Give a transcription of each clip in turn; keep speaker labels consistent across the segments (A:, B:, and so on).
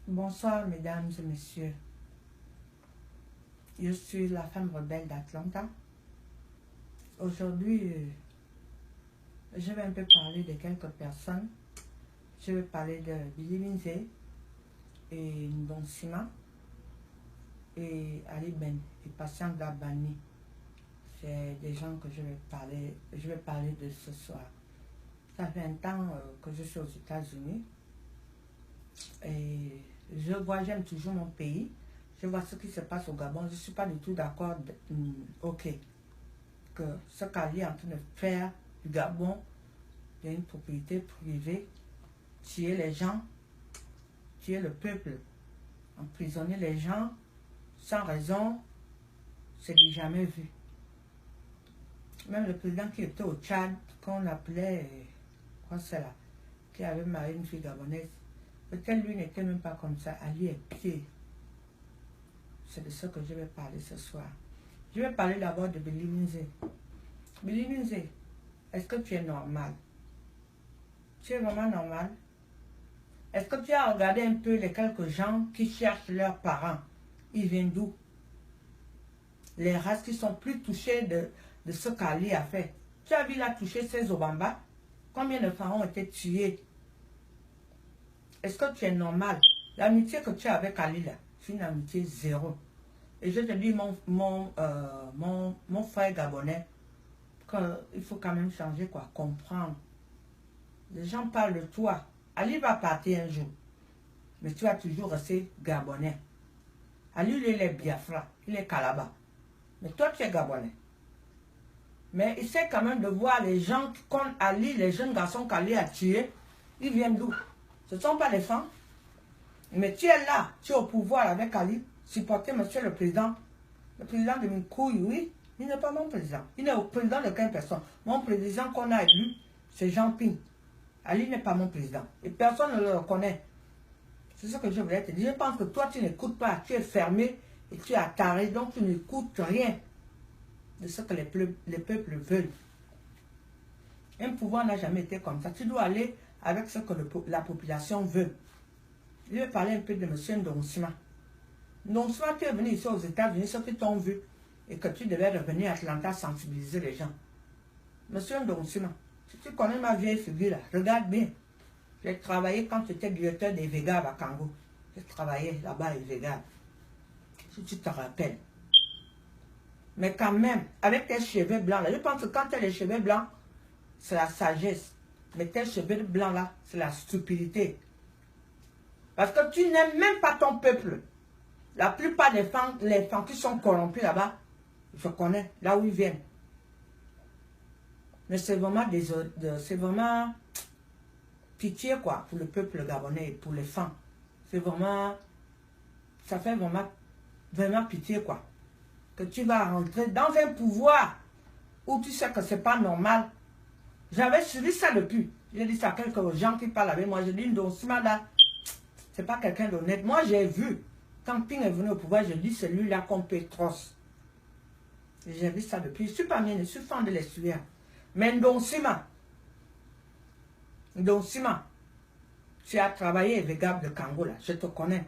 A: Bonsoir, mesdames et messieurs. Je suis la femme rebelle d'Atlanta. Aujourd'hui, je vais un peu parler de quelques personnes. Je vais parler de Billy Lindsay et Ndonsima et Ali Ben et Patient Dabani. C'est des gens que je vais parler de ce soir. Ça fait un temps que je suis aux États-Unis et j'aime toujours mon pays. Je vois ce qui se passe au Gabon. Je ne suis pas du tout d'accord que ce qu'Ali est en train de faire du Gabon, il y a une propriété privée, tuer les gens, tuer le peuple, emprisonner les gens sans raison, c'est du jamais vu. Même le président qui était au Tchad, qu'on appelait, quoi c'est là, qui avait marié une fille gabonaise, peut-être lui n'était même pas comme ça. Ali est pire. C'est de ça que je vais parler ce soir. Je vais parler d'abord de Billy Lindsay. Billy Lindsay, est-ce que tu es normal? Tu es vraiment normal? Est-ce que tu as regardé un peu les quelques gens qui cherchent leurs parents? Ils viennent d'où? Les races qui sont plus touchées de ce qu'Ali a fait. Tu as vu, il a touché ses Obamba? Combien de parents ont été tués? Est-ce que tu es normal? L'amitié que tu as avec Ali là, c'est une amitié zéro. Et je te dis, mon frère gabonais, qu'il faut quand même changer, quoi, comprendre. Les gens parlent de toi. Ali va partir un jour. Mais tu vas toujours rester gabonais. Ali, il est Biafra, il est Calabar. Mais toi, tu es gabonais. Mais il sait quand même de voir les gens comme Ali, les jeunes garçons qu'Ali a tués. Ils viennent d'où? Ce ne sont pas les femmes. Mais tu es là, tu es au pouvoir avec Ali. Supporter monsieur le président. Le président de Minkouille, oui. Il n'est pas mon président. Il n'est au président de quelle personne? Mon président qu'on a élu, c'est Jean Ping. Ali n'est pas mon président. Et personne ne le reconnaît. C'est ce que je voulais te dire. Je pense que toi, tu n'écoutes pas. Tu es fermé et tu es attaré. Donc, tu n'écoutes rien de ce que les peuples veulent. Un pouvoir n'a jamais été comme ça. Tu dois aller avec ce que la population veut. Je vais parler un peu de M. Ndonsima. Ndonsima, tu es venu ici aux États-Unis, ceux qui t'ont vu et que tu devais revenir à Atlanta sensibiliser les gens. M. Ndonsima, si tu connais ma vieille figure là, regarde bien. J'ai travaillé quand j'étais directeur des Vegas à Congo. J'ai travaillé là-bas à Vegas. Si tu te rappelles. Mais quand même, avec tes cheveux blancs là, je pense que quand tu as les cheveux blancs, c'est la sagesse. Mais tes cheveux blancs là, c'est la stupidité. Parce que tu n'aimes même pas ton peuple. La plupart des femmes, les femmes qui sont corrompues là-bas, je connais, là où ils viennent. Mais c'est vraiment c'est vraiment pitié quoi, pour le peuple gabonais et pour les femmes. C'est vraiment, ça fait vraiment pitié quoi. Que tu vas rentrer dans un pouvoir où tu sais que c'est pas normal. J'avais suivi ça depuis. J'ai dit ça à quelques gens qui parlent avec moi. J'ai dit, Ndonsima là, c'est pas quelqu'un d'honnête. Moi j'ai vu. Quand Ping est venu au pouvoir, je dis celui-là qu'on pétroce. J'ai vu ça depuis. Je ne suis pas bien, je suis fan de l'estuaire. Mais Ndonsima, tu as travaillé avec Gab de Congo, là, je te connais.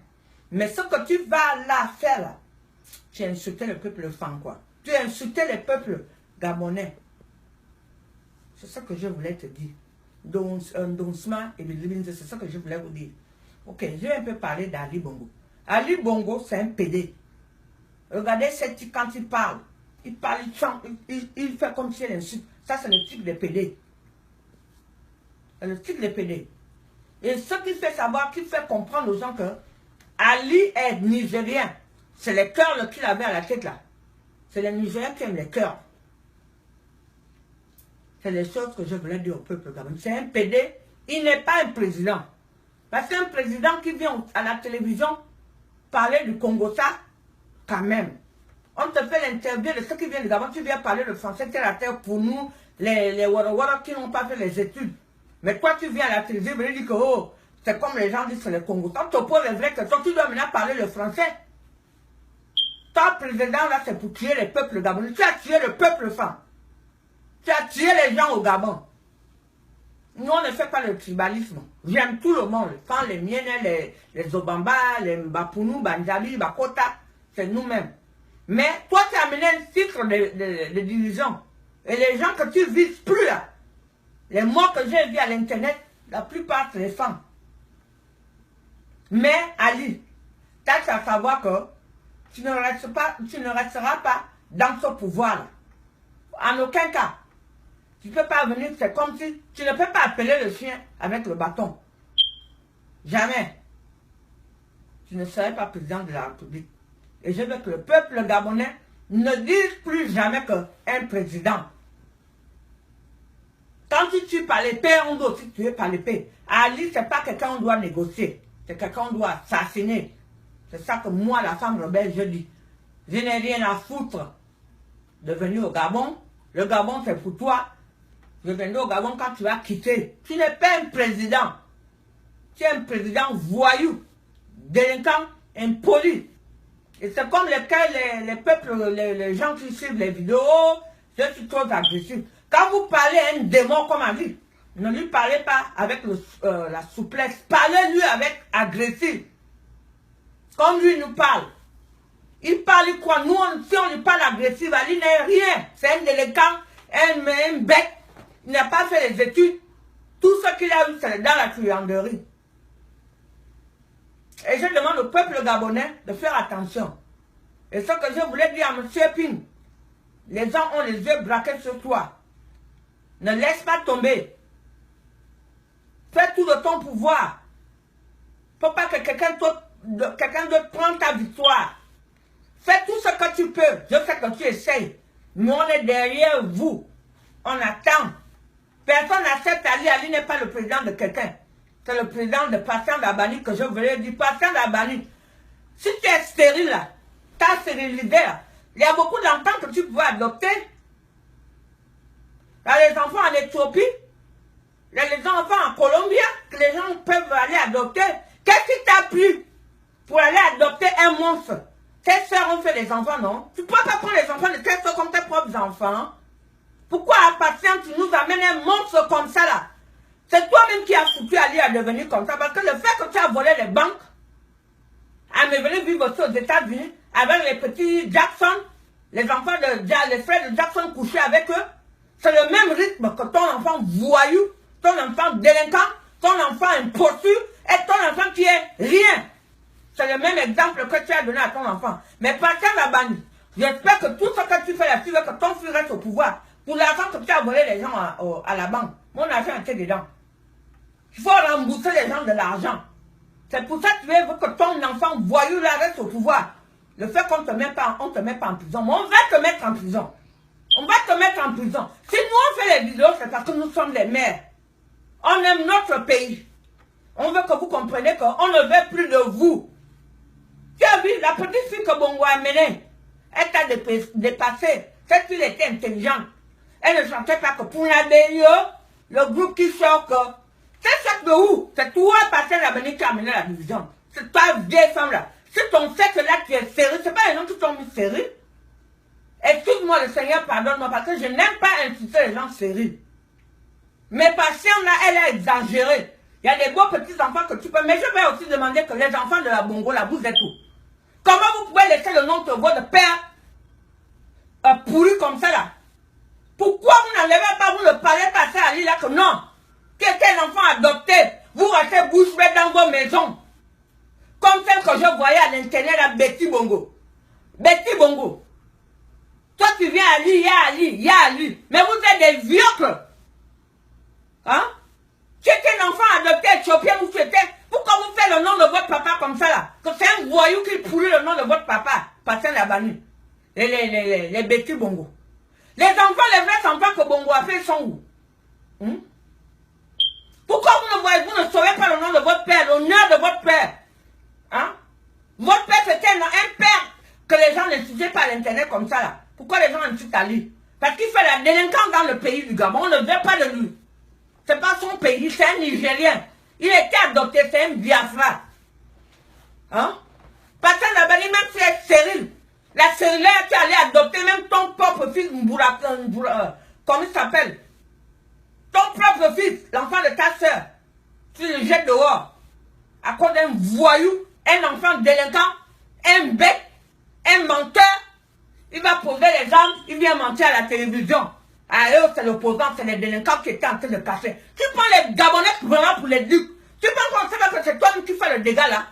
A: Mais ce que tu vas là faire, là, tu as insulté le peuple fan, quoi. Tu as insulté le peuple gabonais. C'est ce que je voulais te dire. Ndonsima et Billy, c'est ce que je voulais vous dire. Ok, je vais un peu parler d'Ali Bongo. Ali Bongo, c'est un PD. Regardez quand il parle. Il chante, il fait comme si il insulte. Ça, c'est le type de PD. C'est le type de PD. Et ce qui fait savoir, qui fait comprendre aux gens que Ali est nigérien. C'est les cœurs qu'il avait à la tête là. C'est les Nigériens qui aiment les cœurs. C'est les choses que je voulais dire au peuple gabonais. C'est un PD. Il n'est pas un président. Parce qu'un président qui vient à la télévision parler du Congo, ça, quand même. On te fait l'interview de ceux qui viennent du Gabon, tu viens parler le français, tu es la terre pour nous, les Wara qui n'ont pas fait les études. Mais toi, tu viens à la télévision, tu dis que oh, c'est comme les gens disent que les Congo. Quand tu poses les vraies questions, tu dois maintenant parler le français. Ton président là, c'est pour tuer les peuples gabonais. Tu as tué le peuple femme. Tu as tué les gens au Gabon. Nous, on ne fait pas le tribalisme. J'aime tout le monde. Quand les miennes, les Obamba, les Mbapounou, Banjabi, Bakota, c'est nous-mêmes. Mais toi, tu as amené un titre de division. Et les gens que tu vises plus là, les mots que j'ai vus à l'internet, la plupart c'est les femmes. Mais Ali, tu as à savoir que tu ne resteras pas dans ce pouvoir-là. En aucun cas. Tu ne peux pas venir, c'est comme si tu ne peux pas appeler le chien avec le bâton. Jamais. Tu ne serais pas président de la République. Et je veux que le peuple gabonais ne dise plus jamais qu'un président. Quand tu tues par l'épée, on doit aussi tuer par l'épée. Ali, ce n'est pas quelqu'un qu'on doit négocier. C'est quelqu'un qu'on doit assassiner. C'est ça que moi, la femme rebelle, je dis. Je n'ai rien à foutre de venir au Gabon. Le Gabon, c'est pour toi. Je viendrai au Gabon quand tu vas quitter. Tu n'es pas un président. Tu es un président voyou, délinquant, impoli. Et c'est comme les peuples, les gens qui suivent les vidéos, je suis trop agressif. Quand vous parlez à un démon comme Ali, ne lui parlez pas avec la souplesse. Parlez-lui avec agressif. Comme lui nous parle. Il parle quoi? Nous, si on lui parle agressif, Ali n'est rien. C'est un délinquant, un bec. Il n'a pas fait les études. Tout ce qu'il a eu, c'est dans la truanderie. Et je demande au peuple gabonais de faire attention. Et ce que je voulais dire à M. Ping, les gens ont les yeux braqués sur toi. Ne laisse pas tomber. Fais tout de ton pouvoir. Il ne faut pas que quelqu'un d'autre prenne ta victoire. Fais tout ce que tu peux. Je sais que tu essayes. Mais on est derrière vous. On attend. Personne n'accepte Ali. Ali n'est pas le président de quelqu'un. C'est le président de Patient d'Abani que je voulais dire. Patient d'Abani. Si tu es stérile, là, ta stérilité, il y a beaucoup d'enfants que tu pouvais adopter. Il y a les enfants en Éthiopie. Il y a les enfants en Colombie que les gens peuvent aller adopter. Qu'est-ce qui t'a plu pour aller adopter un monstre? Tes soeurs ont fait les enfants, non? Tu ne peux pas prendre les enfants de tes soeurs comme tes propres enfants. Pourquoi à Patient, tu nous amènes un monstre comme ça là? C'est toi-même qui as foutu Ali à devenir comme ça. Parce que le fait que tu as volé les banques, à me venir vivre aussi aux États-Unis, avec les petits Jackson, les enfants les frères de Jackson couchés avec eux, c'est le même rythme que ton enfant voyou, ton enfant délinquant, ton enfant imposture et ton enfant qui est rien. C'est le même exemple que tu as donné à ton enfant. Mais Patient d'Abani, j'espère que tout ce que tu fais là-dessus, que ton fils reste au pouvoir. Pour l'argent que tu as volé les gens à la banque, mon argent était dedans. Il faut rembourser les gens de l'argent. C'est pour ça que tu veux que ton enfant voyou là reste au pouvoir. Le fait qu'on ne te met pas, on te met pas en prison. Mais on va te mettre en prison. On va te mettre en prison. Si nous on fait les vidéos, c'est parce que nous sommes les mères. On aime notre pays. On veut que vous compreniez qu'on ne veut plus de vous. Tu as vu la petite fille que Bongo a menée. Elle t'a dépassé. Cette fille était intelligente. Elle ne chantait pas que pour la BIE, le groupe qui sort que... C'est ça de où? C'est toi, Patient d'Abani, qui a amené la division. C'est toi, vieille femme là. Si ton sexe là, tu es sérieux, c'est pas les gens qui t'ont mis sérieux. Excuse-moi, le Seigneur, pardonne-moi, parce que je n'aime pas insulter les gens sérieux. Mais Patient là, elle a exagéré. Il y a des beaux petits enfants que tu peux... Mais je vais aussi demander que les enfants de la Bongo, là, vous êtes où? Comment vous pouvez laisser le nom de votre père pourri comme ça là? Pourquoi vous n'enlevez pas, vous ne parlez pas ça à lui là que non? Quelqu'un enfant adopté, vous restez bouche bée dans vos maisons. Comme celle que je voyais à l'internet à Betty Bongo. Betty Bongo. Toi tu viens à lui, il y a Ali. Mais vous êtes des vieux. Hein? Tu étais un enfant adopté éthiopien où tu étais. Pourquoi vous faites le nom de votre papa comme ça là? Que c'est un voyou qui pourrit le nom de votre papa. Patient d'Abani. Les Betty Bongo. Les enfants, les vrais enfants que Bongo a fait sont où? Pourquoi vous ne saurez pas le nom de votre père, l'honneur de votre père? Hein? Votre père c'était un père que les gens n'insultaient pas à l'internet comme ça là. Pourquoi les gens insultent à lui? Parce qu'il fait la délinquance dans le pays du Gabon. On ne veut pas de lui. C'est pas son pays, c'est un Nigérien. Il était adopté, c'est un Biafra. Hein? Patient d'Abani, même si elle est stérile. La stérile, tu allais adopter même ton propre fils, comment il s'appelle? Ton propre fils, l'enfant de ta soeur, tu le jettes dehors. À cause d'un voyou, un enfant délinquant, un bête, un menteur. Il va poser les armes, il vient mentir à la télévision. Ah, eux, c'est l'opposant, c'est les délinquants qui étaient en train de casser. Tu prends les Gabonais vraiment pour les ducs. Tu penses qu'on sait que c'est toi qui fais le dégât là?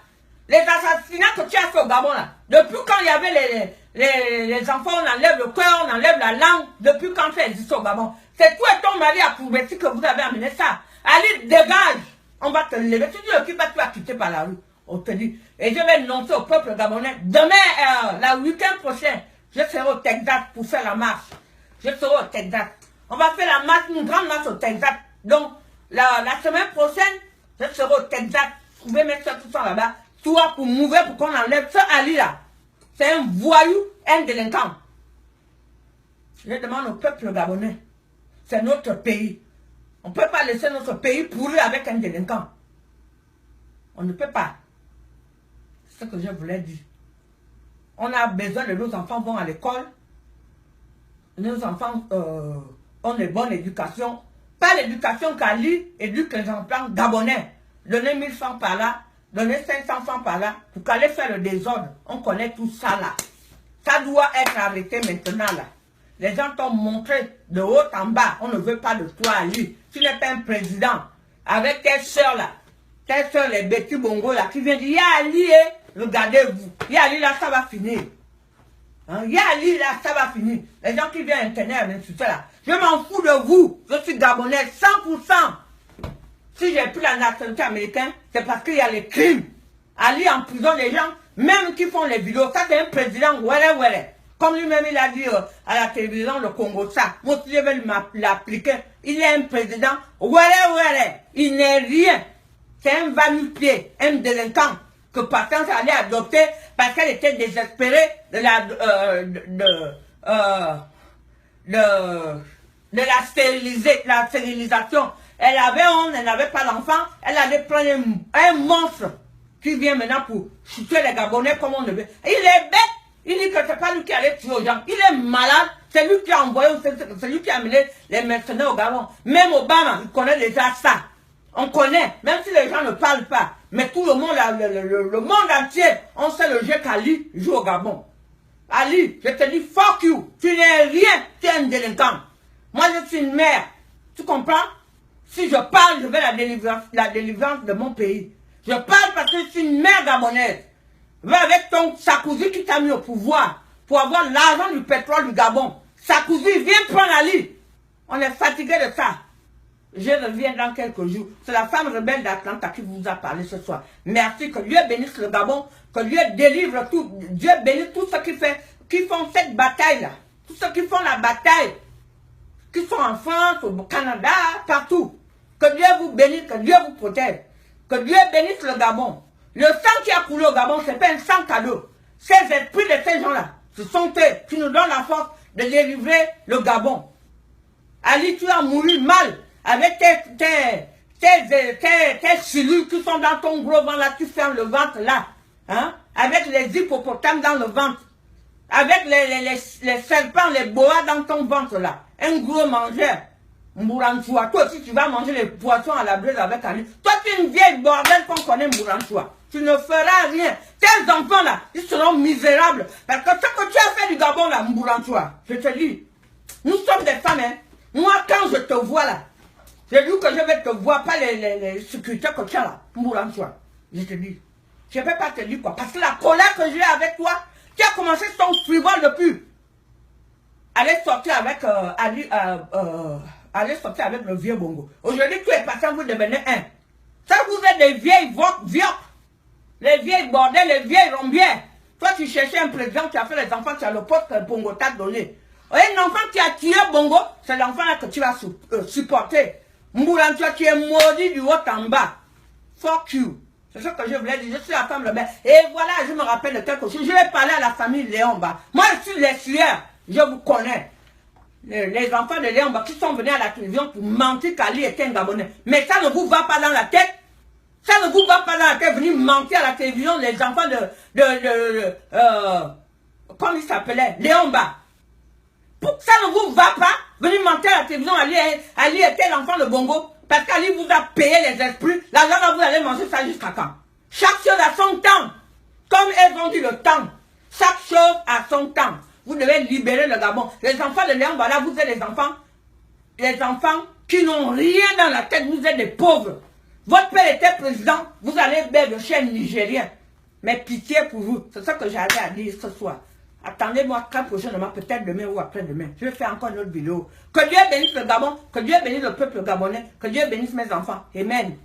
A: Les assassinats que tu as fait au Gabon là. Depuis quand il y avait les enfants, on enlève le cœur, on enlève la langue. Depuis quand ça existe au Gabon? C'est toi et ton mari à Kourbeti que vous avez amené ça. Allez, dégage. On va te lever. Tu dis, qui va te quitter par la rue? On te dit. Et je vais annoncer au peuple gabonais. Demain, la week-end prochain, je serai au Texas pour faire la marche. Je serai au Texas. On va faire la marche, une grande marche au Texas. Donc, la semaine prochaine, je serai au Texas. Vous pouvez mettre ça tout ça là-bas. Toi, pour mourir, pour qu'on enlève ce Ali là. C'est un voyou, un délinquant. Je demande au peuple gabonais. C'est notre pays. On ne peut pas laisser notre pays pourrir avec un délinquant. On ne peut pas. C'est ce que je voulais dire. On a besoin de nos enfants vont à l'école. Nos enfants ont une bonne éducation. Pas l'éducation qu'Ali éduque les enfants gabonais. Donner 1000 francs par là, donner 500 francs par là, pour qu'aller faire le désordre. On connaît tout ça là. Ça doit être arrêté maintenant là. Les gens t'ont montré de haut en bas. On ne veut pas de toi, Ali. Tu n'es pas un président. Avec tes soeurs là. Tes soeurs, les Betty Bongo là, qui viennent dire, Ali, regardez-vous. Ali là, ça va finir. Hein? Ali là, ça va finir. Les gens qui viennent Internet, tout ça là. Je m'en fous de vous. Je suis gabonais 100%. Si j'ai pris la nationalité américaine, c'est parce qu'il y a les crimes. Ali en prison les gens, même qui font les vidéos. Ça, c'est un président, ouais. Comme lui-même, il a dit à la télévision, le Congo, ça. Moi, si je vais l'appliquer, il est un président, ouais. Il n'est rien. C'est un va-nu-pied, un délinquant que Patence allait adopter parce qu'elle était désespérée de la stérilisation. Elle avait honte, elle n'avait pas d'enfant, elle allait prendre un monstre qui vient maintenant pour chuter les Gabonais comme on le veut. Il est bête. Il dit que c'est pas lui qui allait tuer aux gens. Il est malade. C'est lui qui a envoyé, c'est lui qui a amené les mercenaires au Gabon. Même Obama, il connaît déjà ça. On connaît, même si les gens ne parlent pas. Mais tout le monde, le monde entier, on sait le jeu qu'Ali joue au Gabon. Ali, je te dis, fuck you. Tu n'es rien, tu es un délinquant. Moi, je suis une mère. Tu comprends? Si je parle, je veux la délivrance de mon pays. Je parle parce que je suis une mère gabonaise. Va avec ton Sarkozy qui t'a mis au pouvoir pour avoir l'argent du pétrole du Gabon. Sarkozy, viens prendre Ali. On est fatigué de ça. Je reviens dans quelques jours. C'est la femme rebelle d'Atlanta qui vous a parlé ce soir. Merci, que Dieu bénisse le Gabon, que Dieu délivre tout. Dieu bénisse tous ceux qui font cette bataille-là. Tous ceux qui font la bataille. Qui sont en France, au Canada, partout. Que Dieu vous bénisse, que Dieu vous protège. Que Dieu bénisse le Gabon. Le sang qui a coulé au Gabon, ce n'est pas un sang cadeau. Ces esprits de ces gens-là, ce sont eux qui nous donnent la force de délivrer le Gabon. Ali, tu as mouru mal avec tes cellules qui sont dans ton gros ventre là, tu fermes le ventre là. Hein? Avec les hippopotames dans le ventre. Avec les serpents, les boas dans ton ventre là. Un gros mangeur. Mbouranchoua. Toi aussi, tu vas manger les poissons à la braise avec Ali. Toi, tu es une vieille bordel qu'on connaît Mbouranchoua. Tu ne feras rien. Tes enfants là, ils seront misérables. Parce que ce que tu as fait du Gabon là, Mbouranchoua, je te dis, nous sommes des femmes, hein. Moi, quand je te vois là, je dis que je vais te voir, pas les sécurités que tu as là, Mbouranchoua. Je te dis. Je ne peux pas te dire quoi. Parce que la colère que j'ai avec toi, tu as commencé ton frivole depuis. Allez sortir avec allez sortir avec le vieux Bongo. Aujourd'hui, tu es patient, vous devenez un. Ça, vous êtes des vieilles vioques. Les vieilles bordels, les vieilles rombières. Toi, tu cherchais un président, tu as fait les enfants, tu as le poste que Bongo t'a donné. Un enfant qui a tué Bongo, c'est l'enfant là que tu vas supporter. Mbouranchoua, tu es maudit du haut en bas. Fuck you. C'est ce que je voulais dire. Je suis la femme le maire. Et voilà, je me rappelle de quelque chose. Je vais parler à la famille Léomba. Moi, je suis l'essueur. Je vous connais. Les enfants de Léomba qui sont venus à la télévision pour mentir qu'Ali était un Gabonais. Mais ça ne vous va pas dans la tête. Ça ne vous va pas dans la tête. Venir mentir à la télévision, les enfants comment il s'appelait? Léomba. Ça ne vous va pas? Venir mentir à la télévision, Ali était l'enfant de Bongo. Parce qu'Ali vous a payé les esprits. L'argent là, vous allez manger ça jusqu'à quand? Chaque chose a son temps. Comme elles ont dit le temps. Chaque chose a son temps. Vous devez libérer le Gabon. Les enfants de Léon Bala, vous êtes les enfants qui n'ont rien dans la tête. Vous êtes des pauvres. Votre père était président. Vous allez faire le chien nigérien. Mais pitié pour vous. C'est ça que j'avais à dire ce soir. Attendez-moi très prochainement, peut-être demain ou après-demain. Je vais faire encore une autre vidéo. Que Dieu bénisse le Gabon. Que Dieu bénisse le peuple gabonais. Que Dieu bénisse mes enfants. Amen.